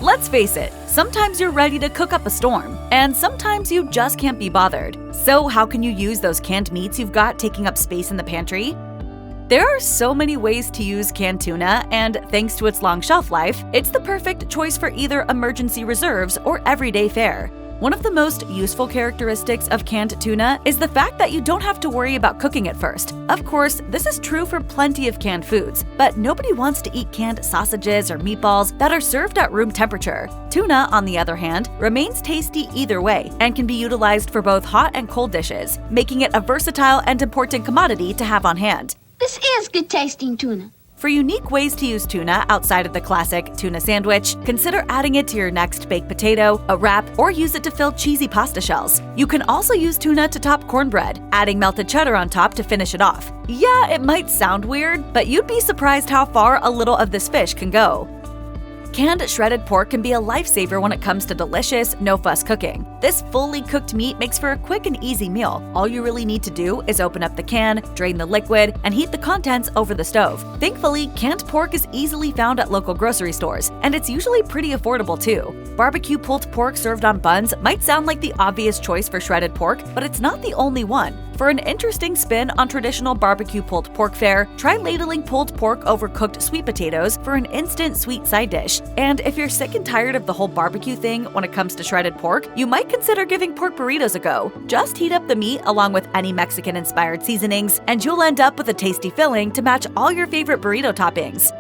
Let's face it, sometimes you're ready to cook up a storm, and sometimes you just can't be bothered. So how can you use those canned meats you've got taking up space in the pantry? There are so many ways to use canned tuna, and thanks to its long shelf life, it's the perfect choice for either emergency reserves or everyday fare. One of the most useful characteristics of canned tuna is the fact that you don't have to worry about cooking it first. Of course, this is true for plenty of canned foods, but nobody wants to eat canned sausages or meatballs that are served at room temperature. Tuna, on the other hand, remains tasty either way and can be utilized for both hot and cold dishes, making it a versatile and important commodity to have on hand. This is good tasting tuna. For unique ways to use tuna outside of the classic tuna sandwich, consider adding it to your next baked potato, a wrap, or use it to fill cheesy pasta shells. You can also use tuna to top cornbread, adding melted cheddar on top to finish it off. Yeah, it might sound weird, but you'd be surprised how far a little of this fish can go. Canned shredded pork can be a lifesaver when it comes to delicious, no-fuss cooking. This fully cooked meat makes for a quick and easy meal. All you really need to do is open up the can, drain the liquid, and heat the contents over the stove. Thankfully, canned pork is easily found at local grocery stores, and it's usually pretty affordable too. Barbecue pulled pork served on buns might sound like the obvious choice for shredded pork, but it's not the only one. For an interesting spin on traditional barbecue pulled pork fare, try ladling pulled pork over cooked sweet potatoes for an instant sweet side dish. And if you're sick and tired of the whole barbecue thing when it comes to shredded pork, you might consider giving pork burritos a go. Just heat up the meat along with any Mexican-inspired seasonings, and you'll end up with a tasty filling to match all your favorite burrito toppings.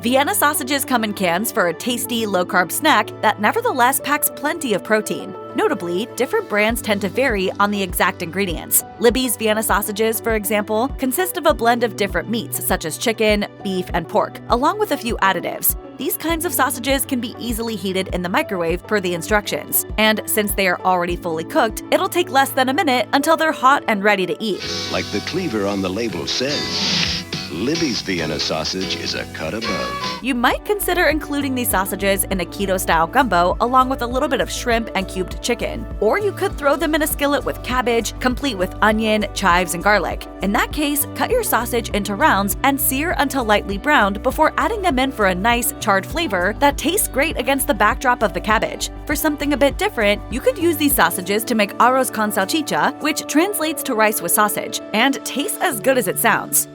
Vienna sausages come in cans for a tasty, low-carb snack that nevertheless packs plenty of protein. Notably, different brands tend to vary on the exact ingredients. Libby's Vienna sausages, for example, consist of a blend of different meats such as chicken, beef, and pork, along with a few additives. These kinds of sausages can be easily heated in the microwave per the instructions. And since they are already fully cooked, it'll take less than a minute until they're hot and ready to eat. Like the cleaver on the label says, Libby's Vienna sausage is a cut above. You might consider including these sausages in a keto-style gumbo along with a little bit of shrimp and cubed chicken. Or you could throw them in a skillet with cabbage, complete with onion, chives, and garlic. In that case, cut your sausage into rounds and sear until lightly browned before adding them in for a nice, charred flavor that tastes great against the backdrop of the cabbage. For something a bit different, you could use these sausages to make arroz con salchicha, which translates to rice with sausage, and tastes as good as it sounds.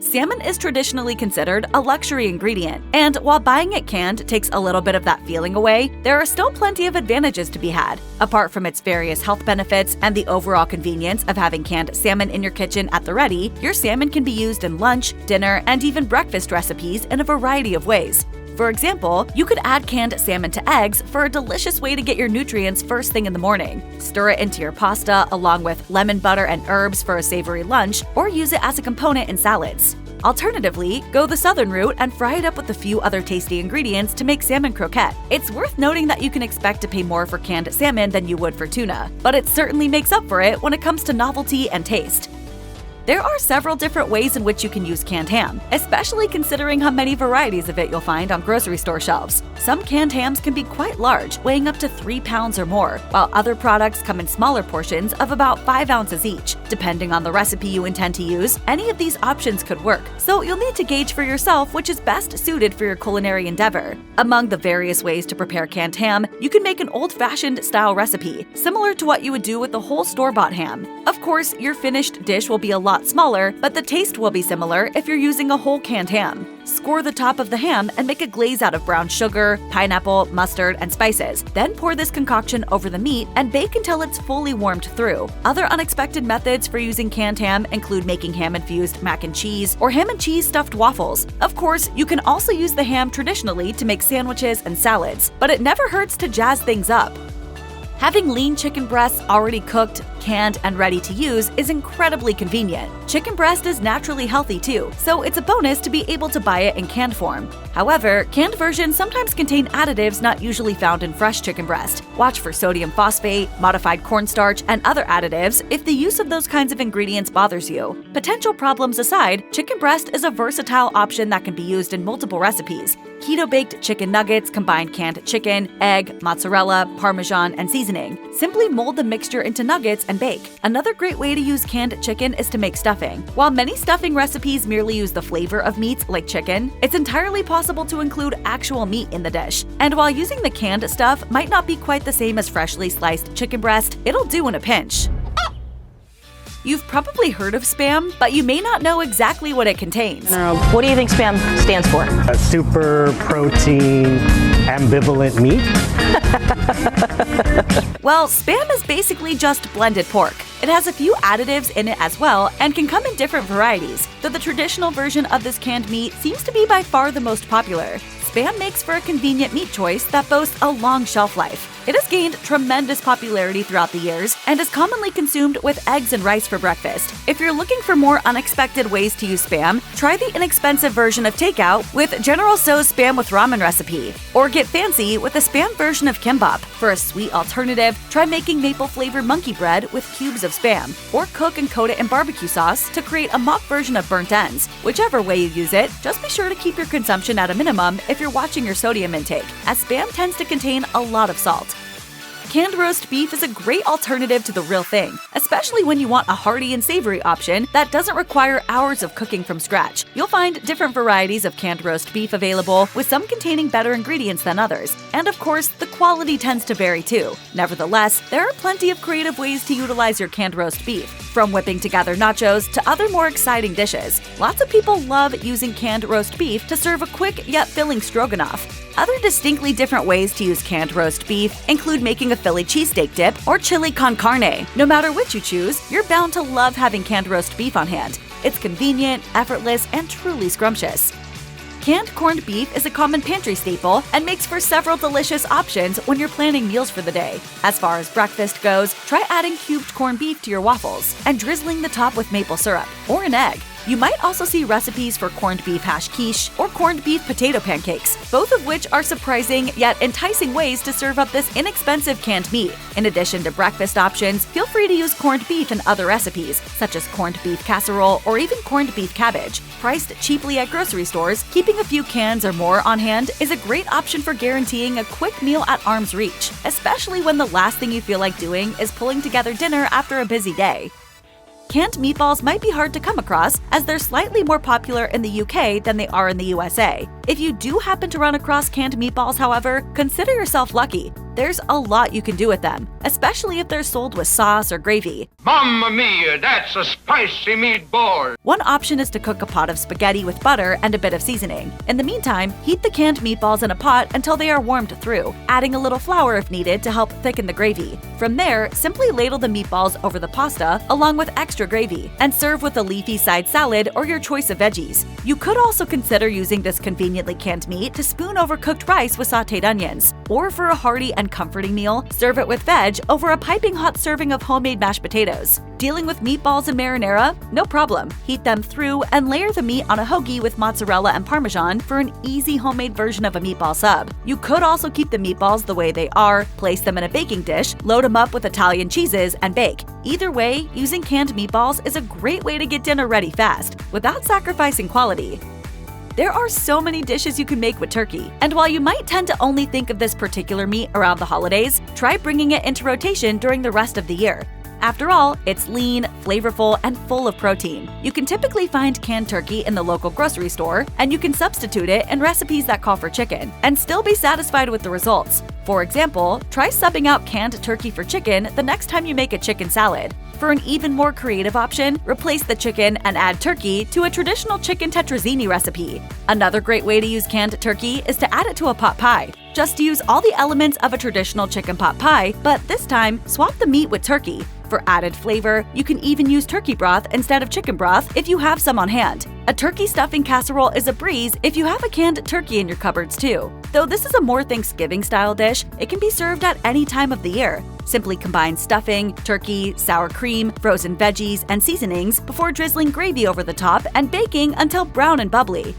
Salmon is traditionally considered a luxury ingredient, and while buying it canned takes a little bit of that feeling away, there are still plenty of advantages to be had. Apart from its various health benefits and the overall convenience of having canned salmon in your kitchen at the ready, your salmon can be used in lunch, dinner, and even breakfast recipes in a variety of ways. For example, you could add canned salmon to eggs for a delicious way to get your nutrients first thing in the morning. Stir it into your pasta along with lemon butter and herbs for a savory lunch, or use it as a component in salads. Alternatively, go the southern route and fry it up with a few other tasty ingredients to make salmon croquette. It's worth noting that you can expect to pay more for canned salmon than you would for tuna, but it certainly makes up for it when it comes to novelty and taste. There are several different ways in which you can use canned ham, especially considering how many varieties of it you'll find on grocery store shelves. Some canned hams can be quite large, weighing up to 3 pounds or more, while other products come in smaller portions of about 5 ounces each. Depending on the recipe you intend to use, any of these options could work, so you'll need to gauge for yourself which is best suited for your culinary endeavor. Among the various ways to prepare canned ham, you can make an old-fashioned style recipe, similar to what you would do with a whole store-bought ham. Of course, your finished dish will be a lot smaller, but the taste will be similar if you're using a whole canned ham. Score the top of the ham and make a glaze out of brown sugar, pineapple, mustard, and spices. Then pour this concoction over the meat and bake until it's fully warmed through. Other unexpected methods for using canned ham include making ham-infused mac and cheese or ham and cheese stuffed waffles. Of course, you can also use the ham traditionally to make sandwiches and salads, but it never hurts to jazz things up. Having lean chicken breasts already cooked, canned, and ready to use is incredibly convenient. Chicken breast is naturally healthy too, so it's a bonus to be able to buy it in canned form. However, canned versions sometimes contain additives not usually found in fresh chicken breast. Watch for sodium phosphate, modified cornstarch, and other additives if the use of those kinds of ingredients bothers you. Potential problems aside, chicken breast is a versatile option that can be used in multiple recipes. Keto-baked chicken nuggets combine canned chicken, egg, mozzarella, parmesan, and seasoning seasoning. Simply mold the mixture into nuggets and bake. Another great way to use canned chicken is to make stuffing. While many stuffing recipes merely use the flavor of meats like chicken, it's entirely possible to include actual meat in the dish. And while using the canned stuff might not be quite the same as freshly sliced chicken breast, it'll do in a pinch. You've probably heard of Spam, but you may not know exactly what it contains. What do you think Spam stands for? A super protein ambivalent meat. Well, Spam is basically just blended pork. It has a few additives in it as well and can come in different varieties, though the traditional version of this canned meat seems to be by far the most popular. Spam makes for a convenient meat choice that boasts a long shelf life. It has gained tremendous popularity throughout the years and is commonly consumed with eggs and rice for breakfast. If you're looking for more unexpected ways to use Spam, try the inexpensive version of takeout with General Tso's Spam with Ramen recipe, or get fancy with the Spam version of kimbap. For a sweet alternative, try making maple-flavored monkey bread with cubes of Spam, or cook and coat it in barbecue sauce to create a mock version of burnt ends. Whichever way you use it, just be sure to keep your consumption at a minimum if you're watching your sodium intake, as Spam tends to contain a lot of salt. Canned roast beef is a great alternative to the real thing, especially when you want a hearty and savory option that doesn't require hours of cooking from scratch. You'll find different varieties of canned roast beef available, with some containing better ingredients than others. And of course, the quality tends to vary too. Nevertheless, there are plenty of creative ways to utilize your canned roast beef, from whipping together nachos to other more exciting dishes. Lots of people love using canned roast beef to serve a quick yet filling stroganoff. Other distinctly different ways to use canned roast beef include making a Philly cheesesteak dip or chili con carne. No matter which you choose, you're bound to love having canned roast beef on hand. It's convenient, effortless, and truly scrumptious. Canned corned beef is a common pantry staple and makes for several delicious options when you're planning meals for the day. As far as breakfast goes, try adding cubed corned beef to your waffles and drizzling the top with maple syrup or an egg. You might also see recipes for corned beef hash quiche or corned beef potato pancakes, both of which are surprising yet enticing ways to serve up this inexpensive canned meat. In addition to breakfast options, feel free to use corned beef in other recipes, such as corned beef casserole or even corned beef cabbage. Priced cheaply at grocery stores, keeping a few cans or more on hand is a great option for guaranteeing a quick meal at arm's reach, especially when the last thing you feel like doing is pulling together dinner after a busy day. Canned meatballs might be hard to come across, as they're slightly more popular in the UK than they are in the USA. If you do happen to run across canned meatballs, however, consider yourself lucky. There's a lot you can do with them, especially if they're sold with sauce or gravy. Mamma mia, that's a spicy meatball! One option is to cook a pot of spaghetti with butter and a bit of seasoning. In the meantime, heat the canned meatballs in a pot until they are warmed through, adding a little flour if needed to help thicken the gravy. From there, simply ladle the meatballs over the pasta along with extra gravy, and serve with a leafy side salad or your choice of veggies. You could also consider using this conveniently canned meat to spoon over cooked rice with sautéed onions, or for a hearty and comforting meal, serve it with veg over a piping hot serving of homemade mashed potatoes. Dealing with meatballs and marinara? No problem. Heat them through and layer the meat on a hoagie with mozzarella and parmesan for an easy homemade version of a meatball sub. You could also keep the meatballs the way they are, place them in a baking dish, load them up with Italian cheeses, and bake. Either way, using canned meatballs is a great way to get dinner ready fast, without sacrificing quality. There are so many dishes you can make with turkey, and while you might tend to only think of this particular meat around the holidays, try bringing it into rotation during the rest of the year. After all, it's lean, flavorful, and full of protein. You can typically find canned turkey in the local grocery store, and you can substitute it in recipes that call for chicken, and still be satisfied with the results. For example, try subbing out canned turkey for chicken the next time you make a chicken salad. For an even more creative option, replace the chicken and add turkey to a traditional chicken tetrazzini recipe. Another great way to use canned turkey is to add it to a pot pie. Just use all the elements of a traditional chicken pot pie, but this time, swap the meat with turkey. For added flavor, you can even use turkey broth instead of chicken broth if you have some on hand. A turkey stuffing casserole is a breeze if you have a canned turkey in your cupboards too. Though this is a more Thanksgiving-style dish, it can be served at any time of the year. Simply combine stuffing, turkey, sour cream, frozen veggies, and seasonings before drizzling gravy over the top and baking until brown and bubbly.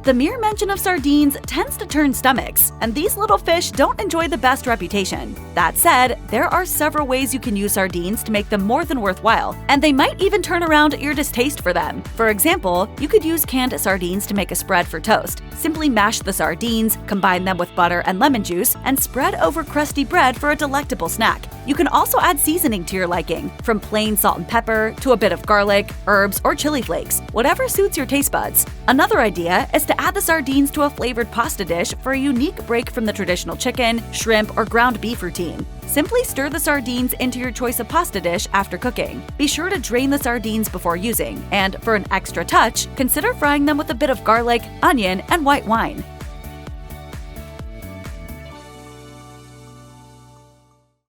The mere mention of sardines tends to turn stomachs, and these little fish don't enjoy the best reputation. That said, there are several ways you can use sardines to make them more than worthwhile, and they might even turn around your distaste for them. For example, you could use canned sardines to make a spread for toast. Simply mash the sardines, combine them with butter and lemon juice, and spread over crusty bread for a delectable snack. You can also add seasoning to your liking, from plain salt and pepper to a bit of garlic, herbs, or chili flakes, whatever suits your taste buds. Another idea is to add the sardines to a flavored pasta dish for a unique break from the traditional chicken, shrimp, or ground beef routine. Simply stir the sardines into your choice of pasta dish after cooking. Be sure to drain the sardines before using, and for an extra touch, consider frying them with a bit of garlic, onion, and white wine.